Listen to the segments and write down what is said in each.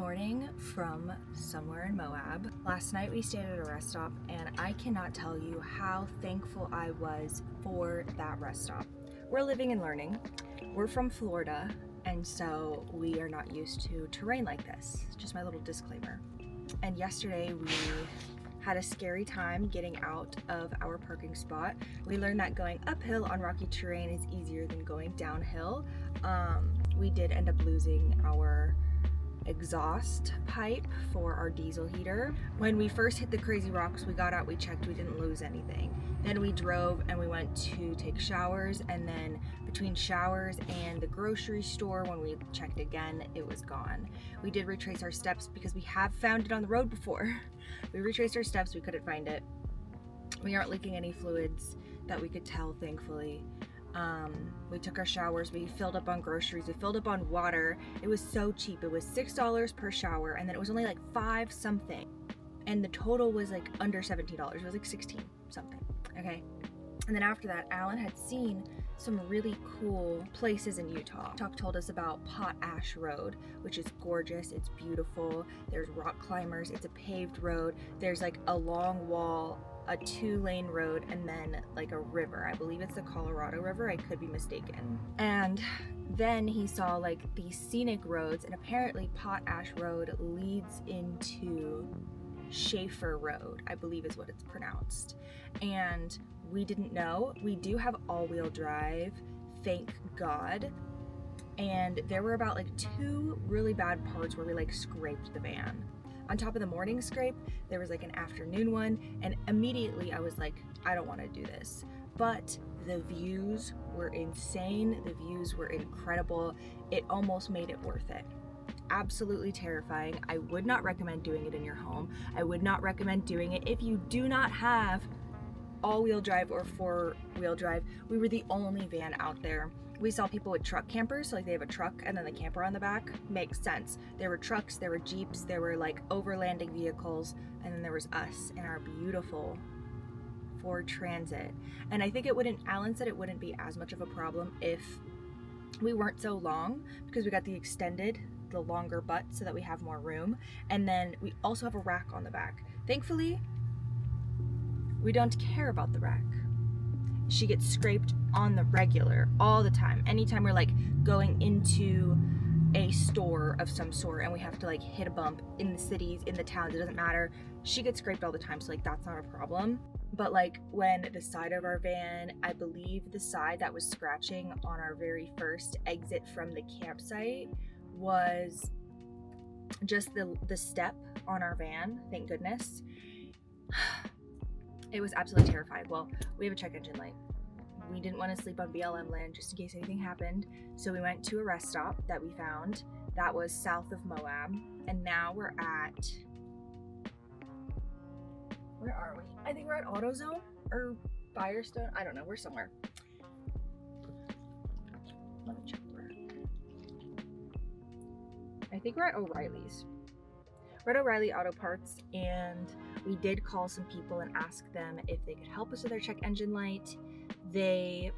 morning from somewhere in Moab. Last night we stayed at a rest stop and I cannot tell you how thankful I was for that rest stop. We're living and learning. We're from Florida and so we are not used to terrain like this. Just my little disclaimer. And yesterday we had a scary time getting out of our parking spot. We learned that going uphill on rocky terrain is easier than going downhill. We did end up losing our exhaust pipe for our diesel heater. When we first hit the crazy rocks, we got out, we checked, we didn't lose anything. Then we drove and we went to take showers, and then between showers and the grocery store, when we checked again, it was gone. We did retrace our steps because we have found it on the road before. We retraced our steps, we couldn't find it. We aren't leaking any fluids that we could tell, thankfully. We took our showers, we filled up on groceries, we filled up on water. It was so cheap. It was $6 per shower, and then it was only like 5 something. And the total was like under $17. It was like 16 something, okay? And then after that, Alan had seen some really cool places in Utah. Chuck told us about Potash Road, which is gorgeous, it's beautiful. There's rock climbers, it's a paved road. There's like a long wall, a 2-lane road, and then like a river. I believe it's the Colorado River, I could be mistaken. And then he saw like these scenic roads, and apparently Potash Road leads into Shafer Road, I believe is what it's pronounced. And we didn't know. We do have all-wheel drive, thank God. And there were about like 2 really bad parts where we like scraped the van. On top of the morning scrape, there was like an afternoon one, and immediately I was like, I don't want to do this. But the views were insane. The views were incredible. It almost made it worth it. Absolutely terrifying. I would not recommend doing it in your home. I would not recommend doing it if you do not have all-wheel drive or 4-wheel drive. We were the only van out there. We saw people with truck campers, so like they have a truck and then the camper on the back. Makes sense. There were trucks, there were Jeeps, there were like overlanding vehicles, and then there was us in our beautiful Ford Transit. And I think Alan said it wouldn't be as much of a problem if we weren't so long, because we got the longer butt so that we have more room. And then we also have a rack on the back. Thankfully, we don't care about the rack. She gets scraped on the regular all the time. Anytime we're like going into a store of some sort and we have to like hit a bump in the cities, in the towns, it doesn't matter. She gets scraped all the time, so like that's not a problem. But like when the side of our van, I believe the side that was scratching on our very first exit from the campsite was just the step on our van, thank goodness. It was absolutely terrifying. Well, we have a check engine light. We didn't want to sleep on BLM land just in case anything happened. So we went to a rest stop that we found that was south of Moab. And now we're at, where are we? I think we're at AutoZone or Firestone. I don't know, we're somewhere. Let me check where. I think we're at O'Reilly's. We're at O'Reilly Auto Parts, and we did call some people and ask them if they could help us with our check engine light. They,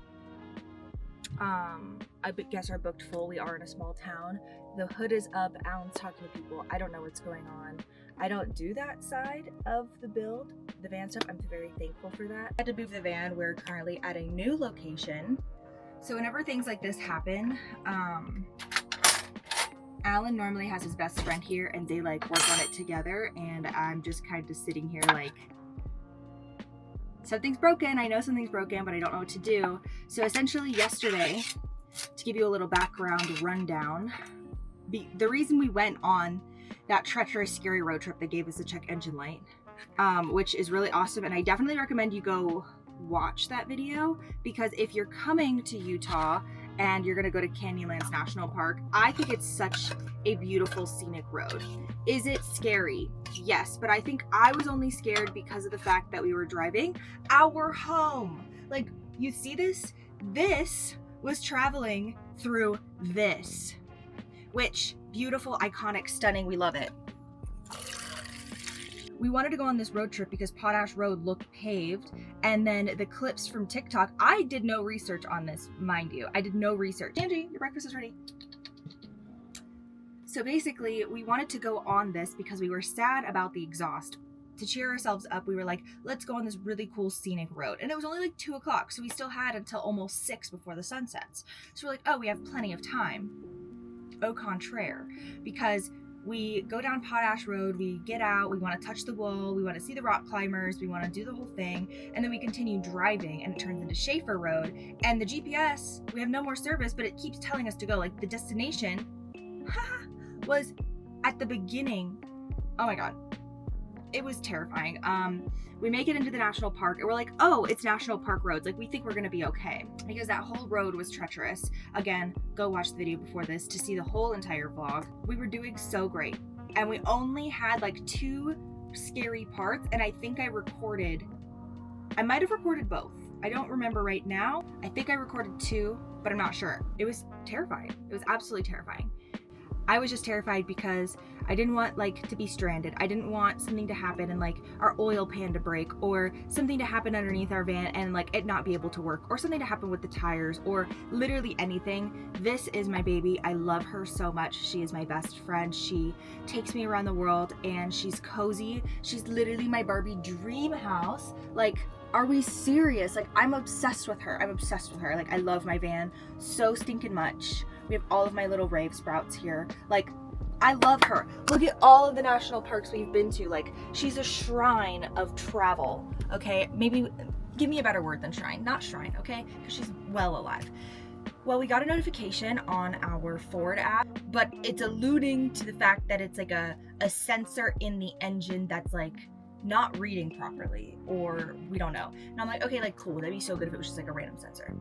I guess, are booked full. We are in a small town. The hood is up. Alan's talking to people. I don't know what's going on. I don't do that side of the build, the van stuff. I'm very thankful for that. I had to move the van. We're currently at a new location. So whenever things like this happen, Alan normally has his best friend here and they like work on it together, and I'm just kind of sitting here like, something's broken. I know something's broken, but I don't know what to do. So essentially yesterday, to give you a little background rundown, the reason we went on that treacherous, scary road trip that gave us a check engine light, which is really awesome, and I definitely recommend you go watch that video, because if you're coming to Utah and you're gonna go to Canyonlands National Park, I think it's such a beautiful scenic road. Is it scary? Yes, but I think I was only scared because of the fact that we were driving our home. Like, you see this? This was traveling through this, which, beautiful, iconic, stunning, we love it. We wanted to go on this road trip because Potash Road looked paved, and then the clips from TikTok, I did no research on this, mind you. I did no research. Angie, your breakfast is ready. So basically, we wanted to go on this because we were sad about the exhaust. To cheer ourselves up, we were like, let's go on this really cool scenic road. And it was only like 2 o'clock, so we still had until almost 6 before the sun sets. So we're like, oh, we have plenty of time. Au contraire, because we go down Potash Road, we get out, we want to touch the wall, we want to see the rock climbers, we want to do the whole thing, and then we continue driving and it turns into Shafer Road, and the GPS, we have no more service, but it keeps telling us to go. Like, the destination was at the beginning. Oh my god, it was terrifying. We make it into the national park and we're like, oh, it's national park roads, like we think we're gonna be okay, because that whole road was treacherous. Again, go watch the video before this to see the whole entire vlog. We were doing so great and we only had like 2 scary parts, and I think I might have recorded both. I don't remember right now. I think I recorded 2, but I'm not sure. It was terrifying. It was absolutely terrifying. I was just terrified because I didn't want like to be stranded. I didn't want something to happen and like our oil pan to break, or something to happen underneath our van and like it not be able to work, or something to happen with the tires, or literally anything. This is my baby. I love her so much. She is my best friend. She takes me around the world and she's cozy. She's literally my Barbie dream house. Like, are we serious? Like, I'm obsessed with her. I'm obsessed with her. Like, I love my van so stinking much. We have all of my little rave sprouts here. Like, I love her. Look at all of the national parks we've been to. Like, she's a shrine of travel, okay? Maybe give me a better word than shrine. Not shrine, okay? Because she's well alive. Well, we got a notification on our Ford app, but it's alluding to the fact that it's like a sensor in the engine that's like not reading properly, or we don't know. And I'm like, okay, like cool, that'd be so good if it was just like a random sensor.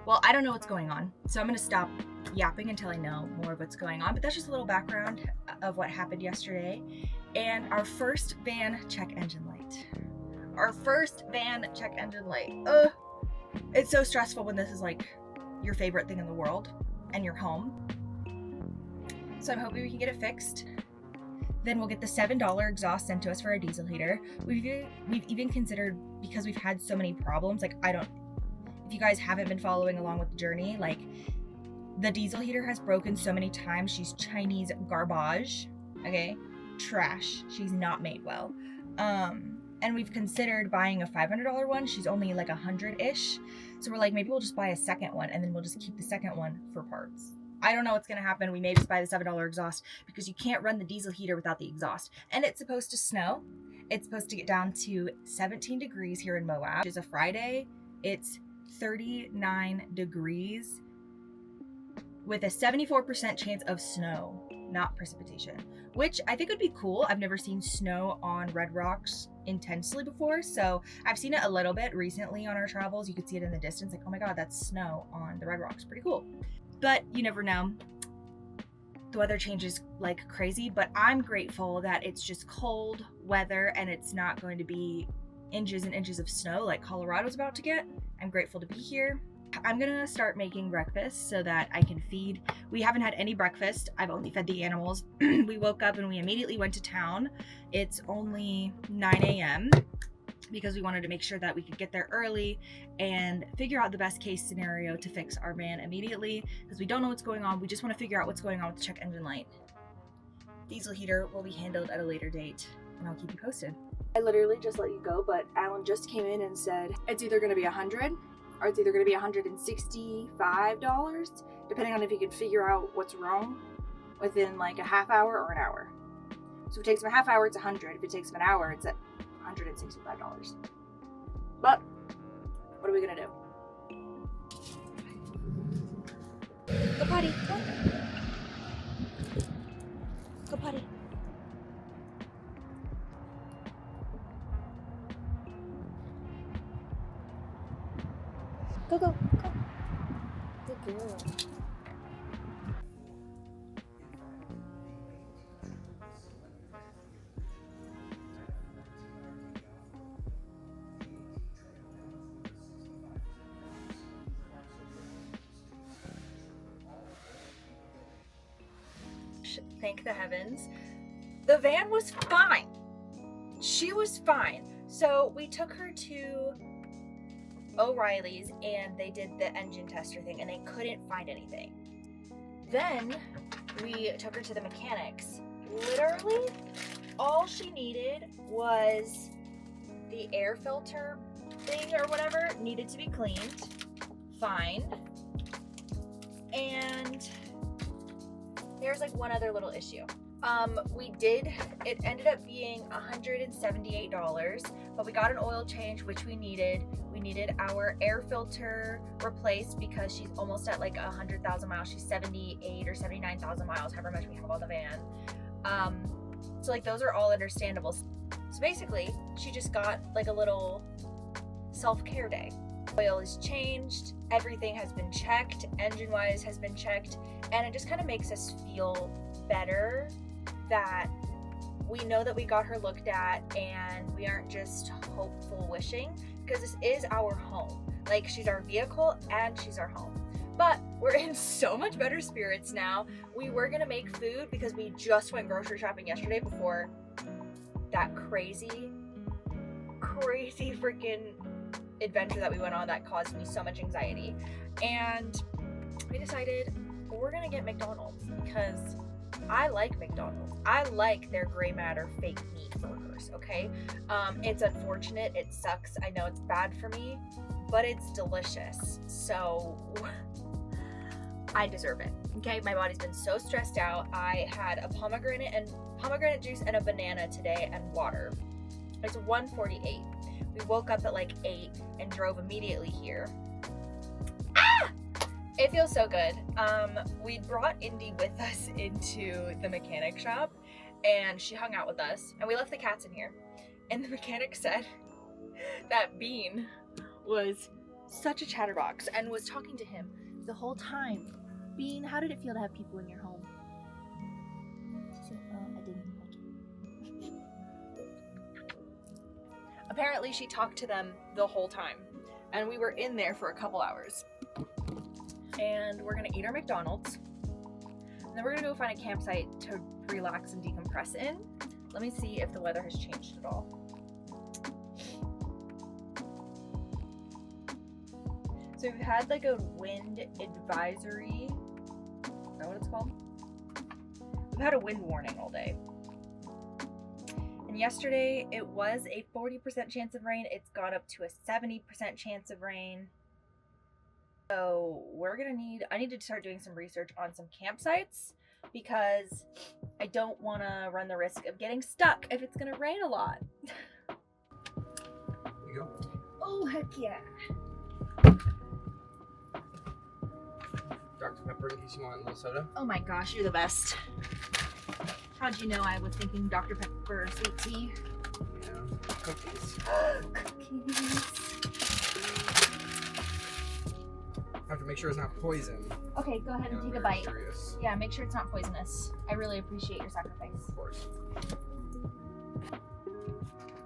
Well, I don't know what's going on, so I'm gonna stop yapping until I know more of what's going on, but that's just a little background of what happened yesterday. And our first van check engine light. Our first van check engine light. It's so stressful when this is like your favorite thing in the world and you're home. So I'm hoping we can get it fixed. Then we'll get the $7 exhaust sent to us for our diesel heater. We've even considered, because we've had so many problems, like if you guys haven't been following along with the journey, like the diesel heater has broken so many times. She's Chinese garbage, okay? Trash. She's not made well. And we've considered buying a $500 one. She's only like 100-ish. So we're like, maybe we'll just buy a second one and then we'll just keep the second one for parts. I don't know what's going to happen. We may just buy the $7 exhaust because you can't run the diesel heater without the exhaust. And it's supposed to snow. It's supposed to get down to 17 degrees here in Moab. Which is a Friday. It's 39 degrees with a 74% chance of snow, not precipitation, which I think would be cool. I've never seen snow on Red Rocks intensely before. So I've seen it a little bit recently on our travels. You could see it in the distance. Like, oh my God, that's snow on the Red Rocks. Pretty cool. But you never know. The weather changes like crazy, but I'm grateful that it's just cold weather and it's not going to be inches and inches of snow like Colorado's about to get. I'm grateful to be here. I'm gonna start making breakfast so that I can feed. We haven't had any breakfast. I've only fed the animals. We woke up and we immediately went to town. It's only 9 a.m. because we wanted to make sure that we could get there early and figure out the best case scenario to fix our van immediately, because we don't know what's going on. We just want to figure out what's going on with the check engine light. Diesel heater will be handled at a later date and I'll keep you posted. I literally just let you go, but Alan just came in and said it's either going to be $100 or it's either going to be $165, depending on if he could figure out what's wrong within like a half hour or an hour. So if it takes him a half hour, it's $100. If it takes him an hour, it's at $165. But what are we gonna do? Go potty. Go. Go potty. Go, go, go. Good girl. Thank the heavens. The van was fine. She was fine. So we took her to O'Reilly's and they did the engine tester thing and they couldn't find anything. Then we took her to the mechanics. Literally, all she needed was the air filter thing or whatever needed to be cleaned. Fine. And there's like one other little issue. It ended up being $178, but we got an oil change, which we needed. We needed our air filter replaced because she's almost at like 100,000 miles. She's 78 or 79,000 miles, however much we have on the van. So like those are all understandable. So basically, she just got like a little self-care day. Oil is changed, everything has been checked, engine-wise has been checked, and it just kind of makes us feel better that we know that we got her looked at and we aren't just hopeful wishing, because this is our home. Like, she's our vehicle and she's our home. But we're in so much better spirits now. We were gonna make food because we just went grocery shopping yesterday before that crazy freaking adventure that we went on that caused me so much anxiety. And we decided we're gonna get McDonald's because I like McDonald's. I like their gray matter fake meat burgers, okay? It's unfortunate, it sucks, I know it's bad for me, but it's delicious. So I deserve it, okay? My body's been so stressed out. I had a pomegranate juice and a banana today and water. It's 1:48. We woke up at like 8 and drove immediately here. It feels so good. We brought Indy with us into the mechanic shop and she hung out with us, and we left the cats in here. And the mechanic said that Bean was such a chatterbox and was talking to him the whole time. Bean, how did it feel to have people in your home? She said, I didn't like it. Apparently she talked to them the whole time, and we were in there for a couple hours. And we're gonna eat our McDonald's, and then we're gonna go find a campsite to relax and decompress in. Let me see if the weather has changed at all. So we've had like a wind advisory. Is that what it's called? We've had a wind warning all day. And yesterday it was a 40% chance of rain. It's gone up to a 70% chance of rain. So I need to start doing some research on some campsites because I don't want to run the risk of getting stuck if it's going to rain a lot. There you go. Oh, heck yeah. Dr. Pepper in case you want a little soda. Oh my gosh, you're the best. How'd you know I was thinking Dr. Pepper sweet tea? Yeah. Cookies. Cookies. I have to make sure it's not poison. Okay, go ahead and take a bite. Curious. Yeah, make sure it's not poisonous. I really appreciate your sacrifice. Of course.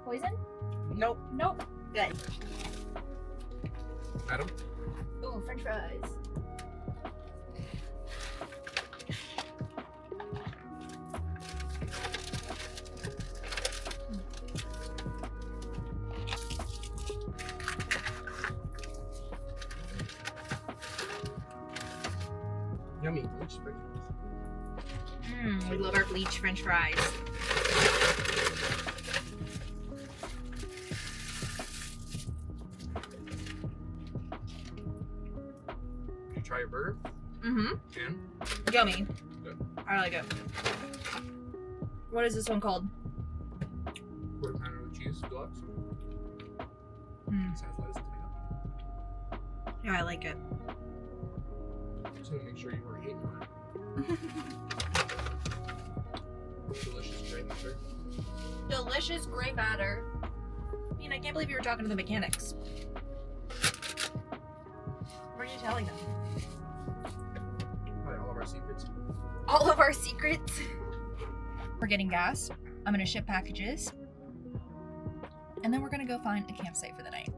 Poison? Nope. Nope. Good. Adam? Ooh, French fries. Yummy bleached French fries. We love our bleached French fries. Did you try your burger? Mm-hmm. And? Yummy. Good. I like it. What is this one called? Quarter pounder with cheese deluxe. This has lettuce and tomato. Yeah, I like it. Just want to make sure you weren't hating on it. Delicious gray matter. Delicious gray matter. I mean, I can't believe you were talking to the mechanics. What are you telling them? Probably all of our secrets. All of our secrets. We're getting gas. I'm gonna ship packages. And then we're gonna go find a campsite for the night.